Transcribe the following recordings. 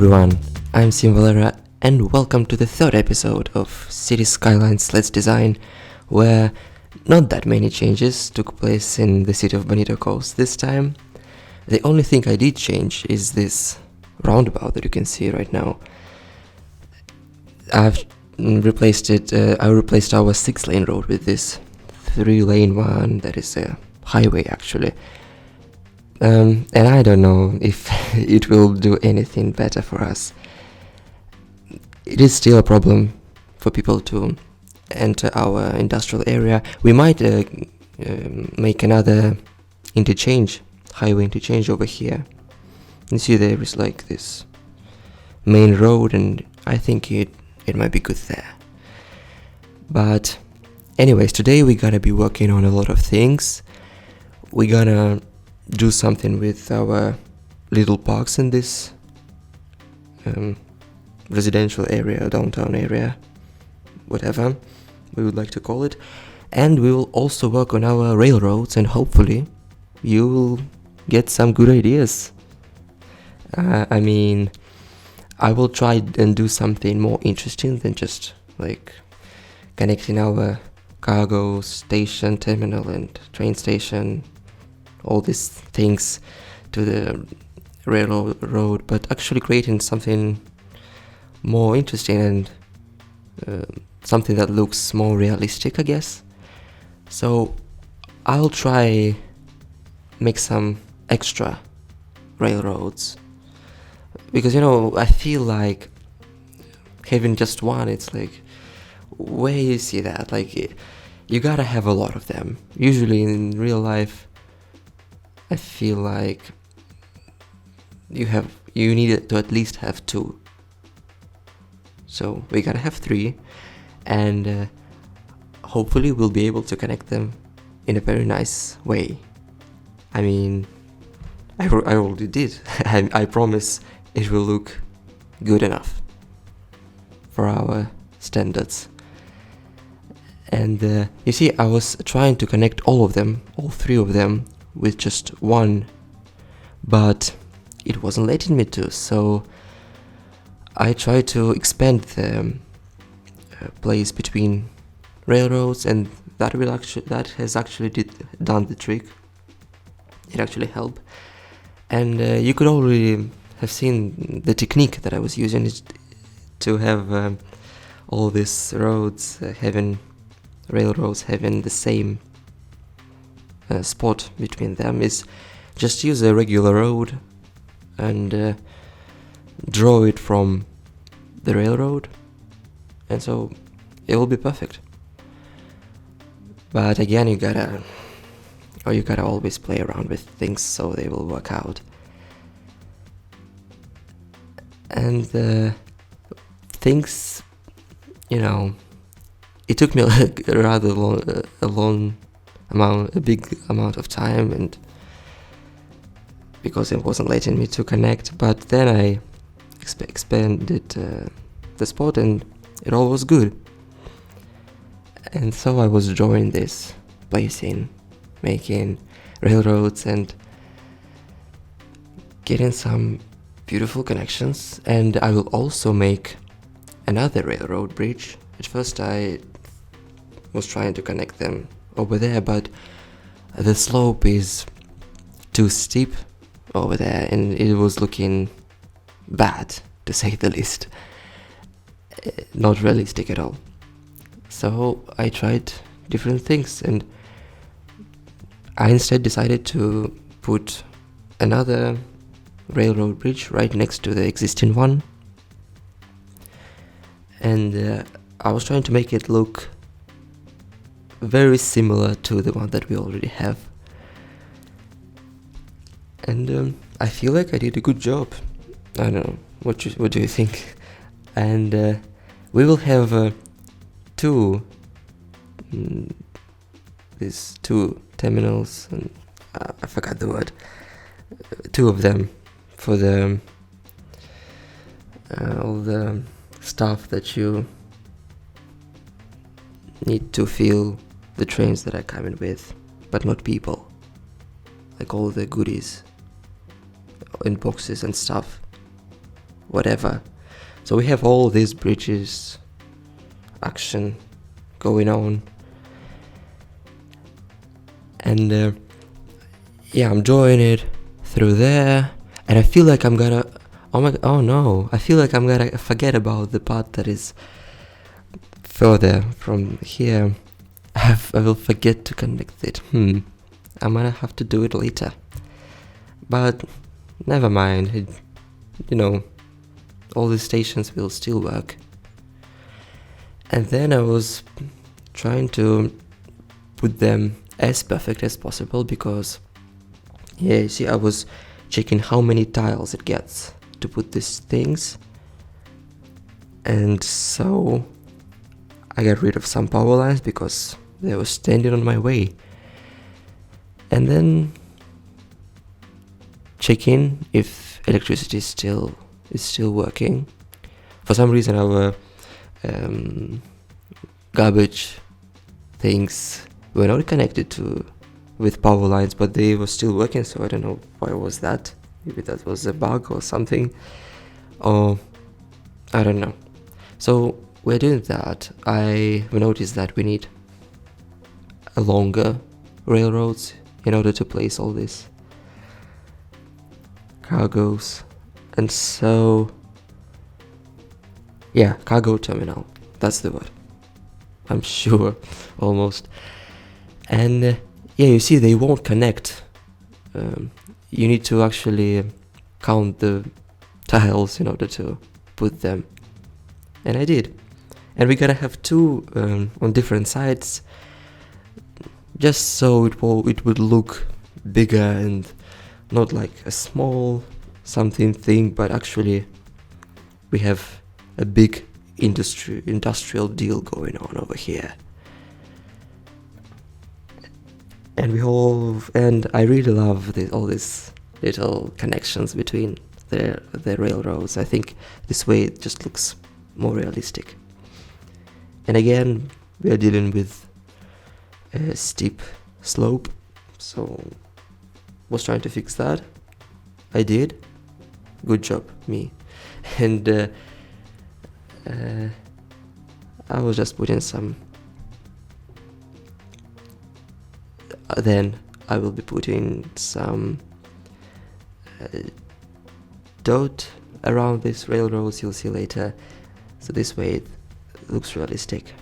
everyone, I'm SimValera and welcome to the third episode of City Skylines Let's Design, where not that many changes took place in the city of Bonito Coast this time. The only thing I did change is this roundabout that you can see right now. I replaced our 6-lane road with this 3-lane one that is a highway actually. And I don't know if it will do anything better for us. It is still a problem for people to enter our industrial area. We might make another highway interchange over here. You see there is like this main road, and I think it might be good there. But anyways, today we're gonna be working on a lot of things. We're gonna do something with our little parks in this residential area, downtown area, whatever we would like to call it. And we will also work on our railroads, and hopefully you will get some good ideas. I will try and do something more interesting than just like connecting our cargo station, terminal and train station, all these things to the railroad, but actually creating something more interesting and something that looks more realistic, I guess. So I'll try make some extra railroads, because I feel like having just one, it's like, where you see that, like, you gotta have a lot of them. Usually in real life I feel like you need to at least have 2. So we gotta have 3, and hopefully we'll be able to connect them in a very nice way. I already did. I promise it will look good enough for our standards. And you see, I was trying to connect all 3 of them, with just one, but it wasn't letting me to, so I tried to expand the place between railroads, and that has actually done the trick. It actually helped, and you could already have seen the technique that I was using is to have all these railroads having the same spot between them. Is just use a regular road and draw it from the railroad, and so it will be perfect. But again, you gotta always play around with things so they will work out. And things, it took me like a big amount of time, and because it wasn't letting me to connect, but then I expanded the spot and it all was good. And so I was drawing this, placing, making railroads and getting some beautiful connections. And I will also make another railroad bridge. At first I was trying to connect them over there, but the slope is too steep over there and it was looking bad, to say the least. Not realistic at all. So I tried different things, and I instead decided to put another railroad bridge right next to the existing one, and I was trying to make it look very similar to the one that we already have, and I feel like I did a good job. I don't know, what do you think? And we will have these 2 terminals, and I forgot the word, 2 of them for the all the stuff that you need to fill the trains that are coming with, but not people, like all the goodies in boxes and stuff. whatever. So we have all these bridges action going on, and yeah, I'm drawing it through there, and I feel like I'm gonna oh no, I feel like I'm gonna forget about the part that is further from here. I will forget to connect it. I'm gonna have to do it later, but never mind. All the stations will still work. And then I was trying to put them as perfect as possible, because you see, I was checking how many tiles it gets to put these things, and so I got rid of some power lines because they were standing on my way, and then checking if electricity is still working. For some reason our garbage things were not connected with power lines, but they were still working, so I don't know why was that. Maybe that was a bug or something, or I don't know. So we're doing that. I noticed that we need a longer railroads in order to place all these cargoes, and so yeah, cargo terminal, that's the word, I'm sure, almost. And yeah, you see, they won't connect. You need to actually count the tiles in order to put them, and I did. And we're gonna have two on different sides, just so it would look bigger and not like a small something thing, but actually we have a big industrial deal going on over here. And I really love all these little connections between the railroads. I think this way it just looks more realistic. And again, we are dealing with a steep slope, so was trying to fix that. I did. Good job, me. And I was just putting some. Then I will be putting some dirt around these railroads, you'll see later. So this way it looks realistic.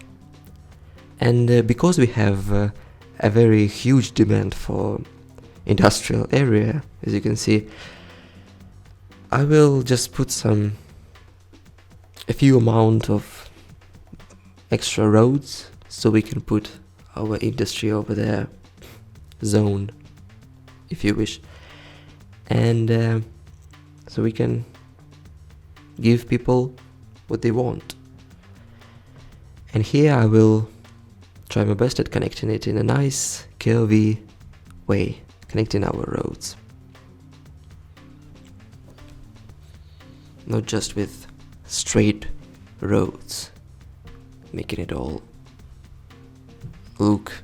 And because we have a very huge demand for industrial area, as you can see, I will just put a few amount of extra roads so we can put our industry over there, zone, if you wish, and so we can give people what they want. And here I will try my best at connecting it in a nice curvy way, connecting our roads, not just with straight roads, making it all look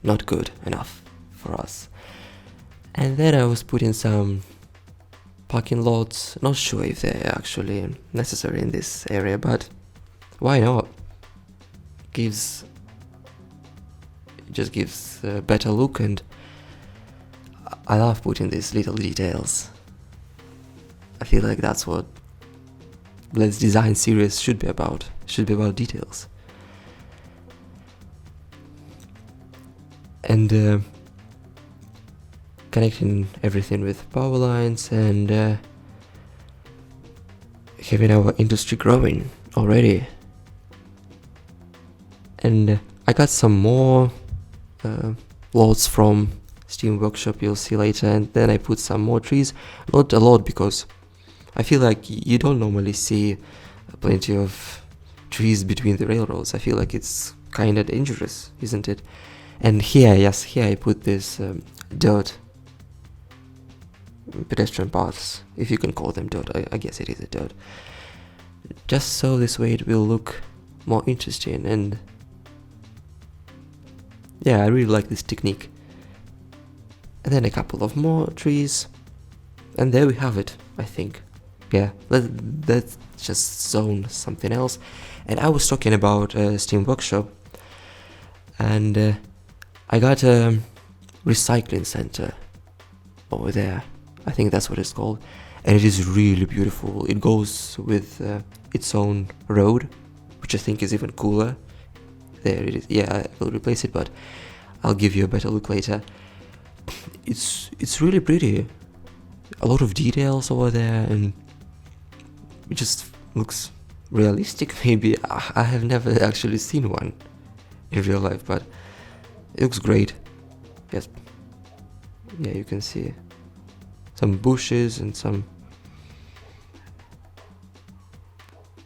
not good enough for us. And then I was putting some parking lots, not sure if they're actually necessary in this area, but why not? It just gives a better look, and I love putting these little details. I feel like that's what Let's Design series should be about details. And connecting everything with power lines, and having our industry growing already. And I got some more lots from Steam Workshop, you'll see later, and then I put some more trees, not a lot, because I feel like you don't normally see plenty of trees between the railroads. I feel like it's kinda dangerous, isn't it? And here I put this dirt pedestrian paths, if you can call them dirt. I guess it is a dirt, just so this way it will look more interesting. And yeah, I really like this technique. And then a couple of more trees, and there we have it, I think. yeah, let's just zone something else. And I was talking about Steam Workshop, and I got a recycling center over there. I think that's what it's called, and it is really beautiful. It goes with its own road, which I think is even cooler. There it is. Yeah, I will replace it, but I'll give you a better look later. It's really pretty. A lot of details over there, and it just looks realistic. Maybe I have never actually seen one in real life, but it looks great. Yes. Yeah, you can see some bushes and some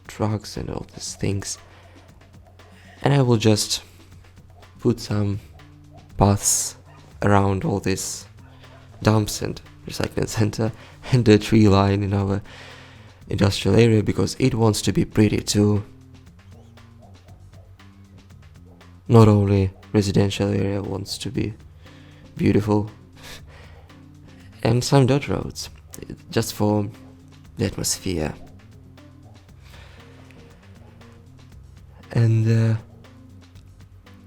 trucks and all these things. And I will just put some paths around all these dumps and recycling center and the tree line in our industrial area, because it wants to be pretty too. Not only residential area wants to be beautiful, and some dirt roads just for the atmosphere. And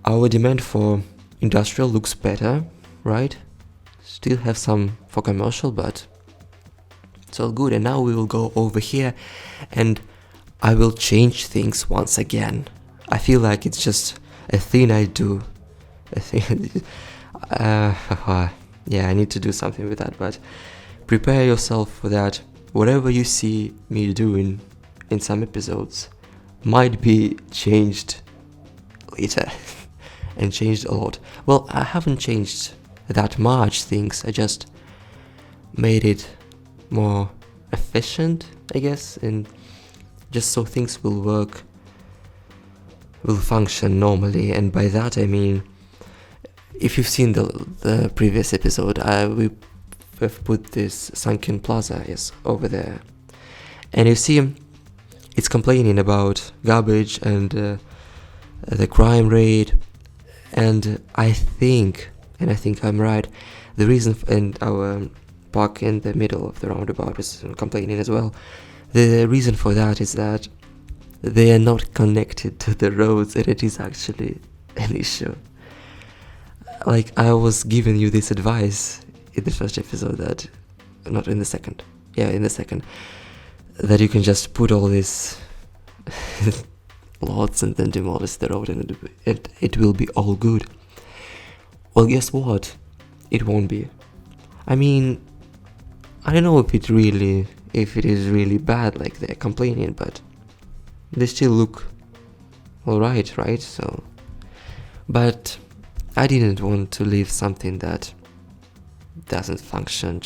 our demand for industrial looks better, right? Still have some for commercial, but it's all good. And now we will go over here and I will change things once again. I feel like it's just a thing I do. Yeah, I need to do something with that, but prepare yourself for that. Whatever you see me doing in some episodes might be changed later and changed a lot. Well, I haven't changed that much things. I just made it more efficient, I guess, and just so things will work, will function normally. And by that I mean, if you've seen the previous episode, we have put this sunken plaza over there, and you see it's complaining about garbage and the crime rate. And I think I'm right, the reason and our park in the middle of the roundabout is complaining as well. The reason for that is that they are not connected to the roads, and it is actually an issue. Like, I was giving you this advice in the first episode, that not in the second, in the second, that you can just put all these lots and then demolish the road, and it will be all good. Well, guess what? It won't be. I mean, I don't know if it is really bad like they're complaining, but they still look alright, right? So, but I didn't want to leave something that doesn't function.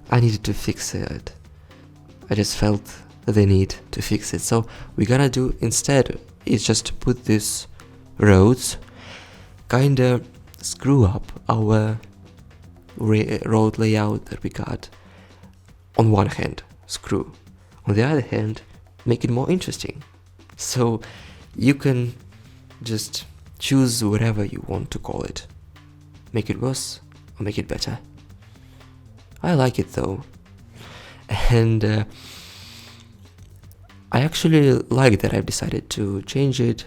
I needed to fix it. I just felt the need to fix it. So we're gonna do instead is just put these roads, kinda screw up our road layout that we got. On one hand, screw. On the other hand, make it more interesting. So you can just choose whatever you want to call it. Make it worse or make it better. I like it though. And I actually like that I've decided to change it.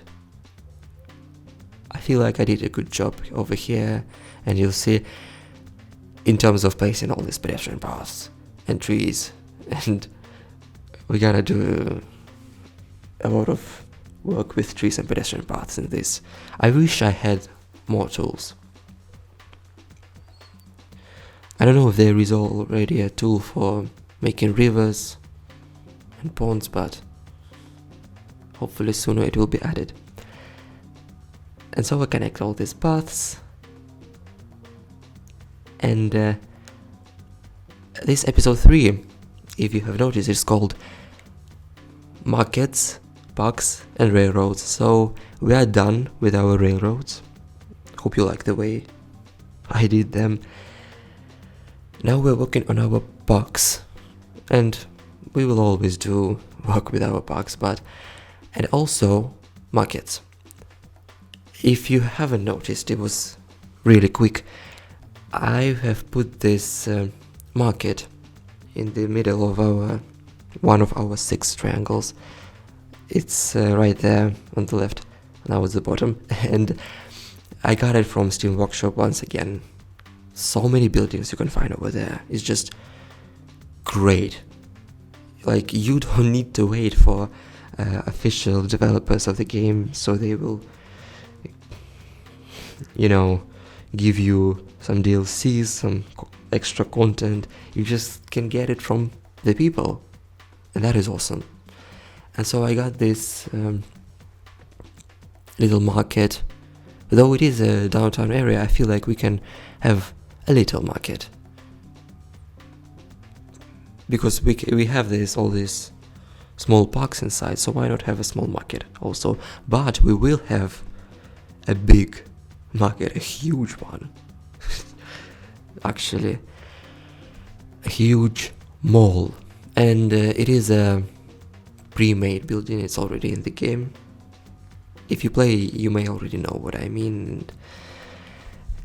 I feel like I did a good job over here, and you'll see in terms of placing all these pedestrian paths and trees, and we're gonna do a lot of work with trees and pedestrian paths in this. I wish I had more tools. I don't know if there is already a tool for making rivers and ponds, but hopefully sooner it will be added. And so I connect all these paths, and this episode 3, if you have noticed, is called Markets, Parks and Railroads. So we are done with our railroads. Hope you like the way I did them. Now we're working on our parks, and we will always do work with our parks, and also markets. If you haven't noticed, it was really quick. I have put this market in the middle of our one of our 6 triangles. It's right there on the left, now it's the bottom, and I got it from Steam Workshop once again. So many buildings you can find over there. It's just great. Like, you don't need to wait for official developers of the game, so they will, you know, give you some DLCs, some extra content. You just can get it from the people, and that is awesome. And so I got this little market. Though it is a downtown area, I feel like we can have a little market, because we have all these small parks inside, so why not have a small market also? But we will have a big market, a huge one. Actually, a huge mall, and it is a pre-made building. It's already in the game. If you play, you may already know what I mean.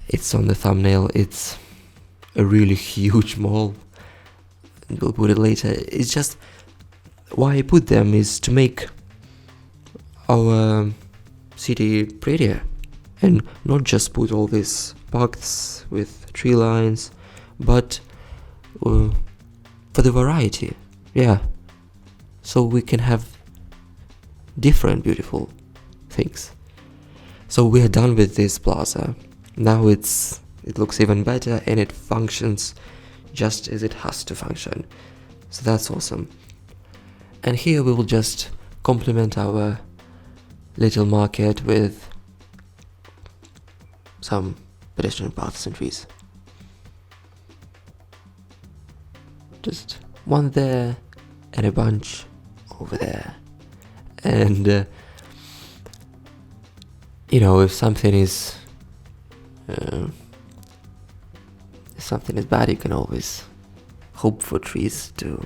It's on the thumbnail. It's a really huge mall. We'll put it later. It's just, why I put them is to make our city prettier, and not just put all these parks with tree lines, but for the variety, yeah. So we can have different beautiful things. So we are done with this plaza. Now it looks even better, and it functions just as it has to function. So that's awesome. And here we will just complement our little market with some pedestrian paths and trees. Just one there and a bunch over there. And you know, if something is bad, you can always hope for trees to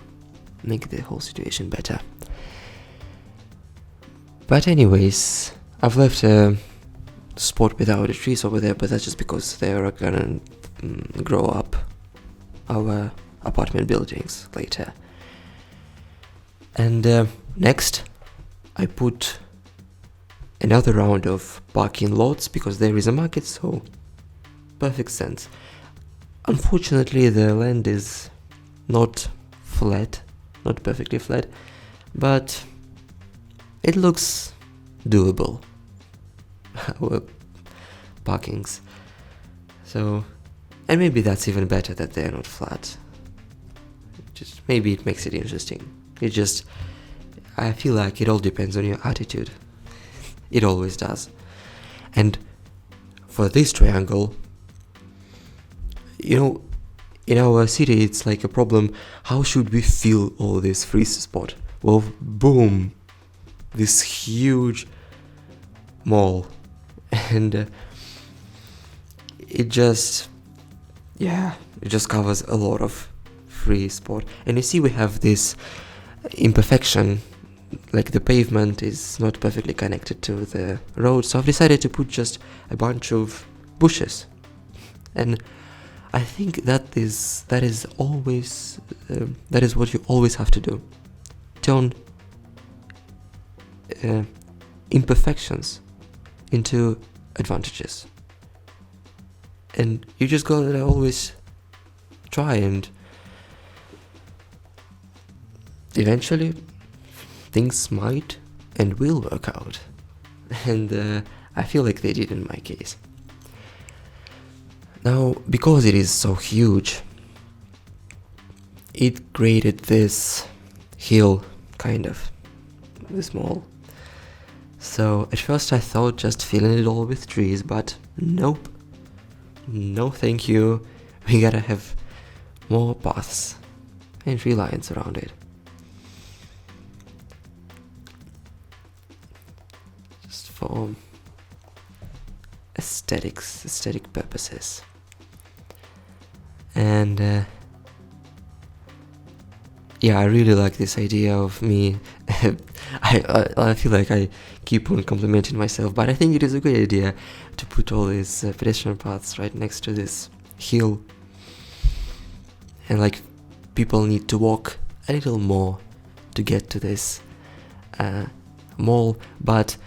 make the whole situation better. But anyways, I've left a spot without the trees over there, but that's just because they are gonna grow up our apartment buildings later. And next, I put another round of parking lots, because there is a market, so perfect sense. Unfortunately, the land is not flat, not perfectly flat, but it looks doable. Our parkings. So, and maybe that's even better that they're not flat. Just maybe it makes it interesting. I feel like it all depends on your attitude. It always does. And for this triangle, you know, in our city it's like a problem. How should we fill all this free spot? Well, boom, this huge mall, and it just covers a lot of free spot. And you see, we have this imperfection, like the pavement is not perfectly connected to the road, so I've decided to put just a bunch of bushes. And I think that is always that is what you always have to do. Turn imperfections into advantages, and you just gotta always try, and eventually things might and will work out. And I feel like they did in my case. Now, because it is so huge, it created this hill, kind of, this mall. So at first I thought just filling it all with trees, but nope. No thank you. We gotta have more paths and tree lines around it. Just for aesthetic purposes. And yeah, I really like this idea of me. I feel like I keep on complimenting myself, but I think it is a good idea to put all these pedestrian paths right next to this hill, and like people need to walk a little more to get to this mall, but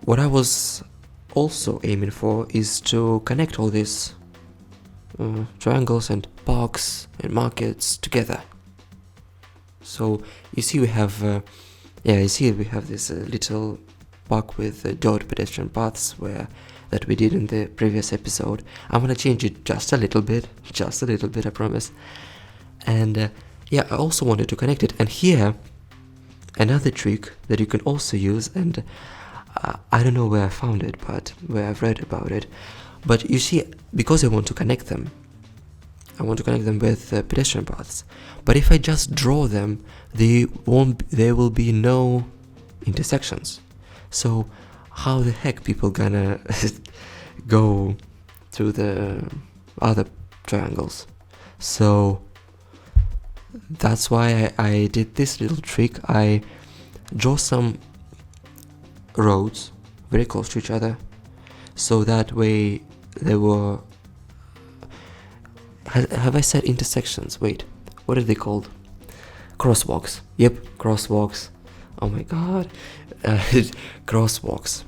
what I was also aiming for is to connect all these triangles and parks and markets together. So you see we have this little park with dot pedestrian paths that we did in the previous episode. I'm gonna change it just a little bit, I promise. And I also wanted to connect it. And here, another trick that you can also use, and I don't know where I found it, but where I've read about it. But you see, because I want to connect them with pedestrian paths. But if I just draw them, there will be no intersections. So how the heck people gonna go through the other triangles? So that's why I did this little trick. I draw some roads very close to each other, so that way there were... Have I said intersections? Wait, what are they called? Crosswalks. Yep, crosswalks. Oh my god. Crosswalks.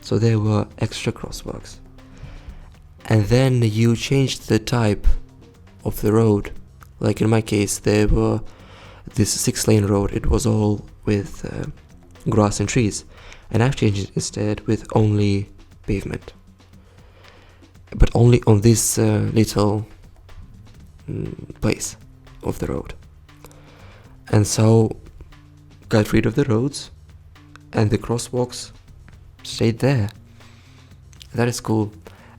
So there were extra crosswalks. And then you changed the type of the road. Like in my case, there were this 6-lane road. It was all with grass and trees. And I've changed it instead with only pavement. But only on this little place of the road. And so got rid of the roads, and the crosswalks stayed there. That is cool.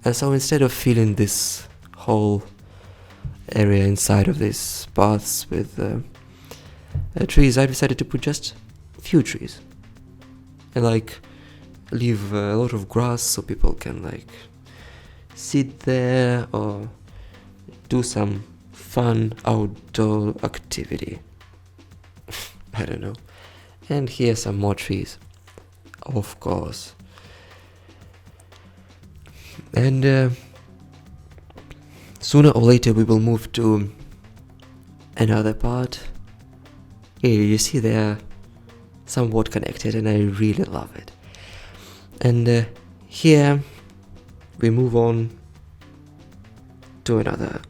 And so instead of filling this whole area inside of these paths with trees, I decided to put just a few trees and leave a lot of grass so people can sit there or do some fun outdoor activity. I don't know. And here's some more trees, of course. And sooner or later we will move to another part. Here you see they're somewhat connected, and I really love it. And here we move on to another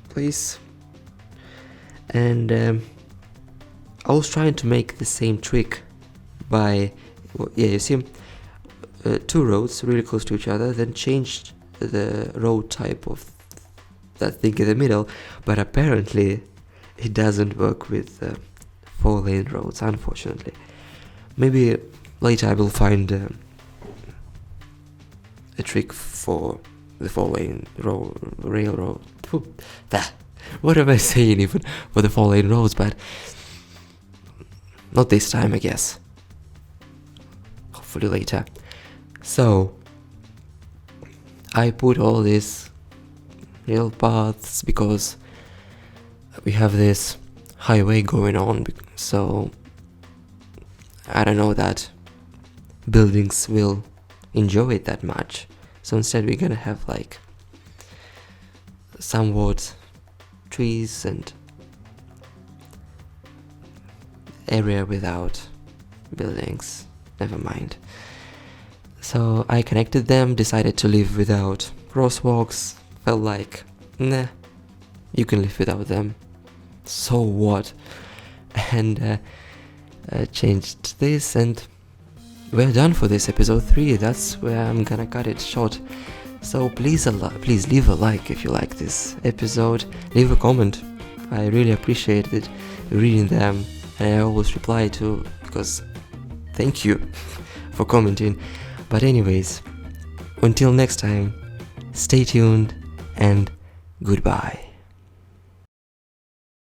place, and I was trying to make the same trick by you see two roads really close to each other, then changed the road type of that thing in the middle, but apparently it doesn't work with 4-lane roads, unfortunately. Maybe later I will find a trick for the 4-lane railroad. What am I saying even for the 4-lane roads? But not this time, I guess. Hopefully later. So I put all these little paths because we have this highway going on, so I don't know that buildings will enjoy it that much. So instead we're gonna have somewhat trees and area without buildings. Never mind. So I connected them, decided to live without crosswalks. Felt like, nah, you can live without them. So what? And changed this, and we're done for this episode 3. That's where I'm gonna cut it short. So please leave a like if you like this episode. Leave a comment. I really appreciate it, reading them, and I always reply to, because thank you for commenting. But anyways, until next time, stay tuned and goodbye.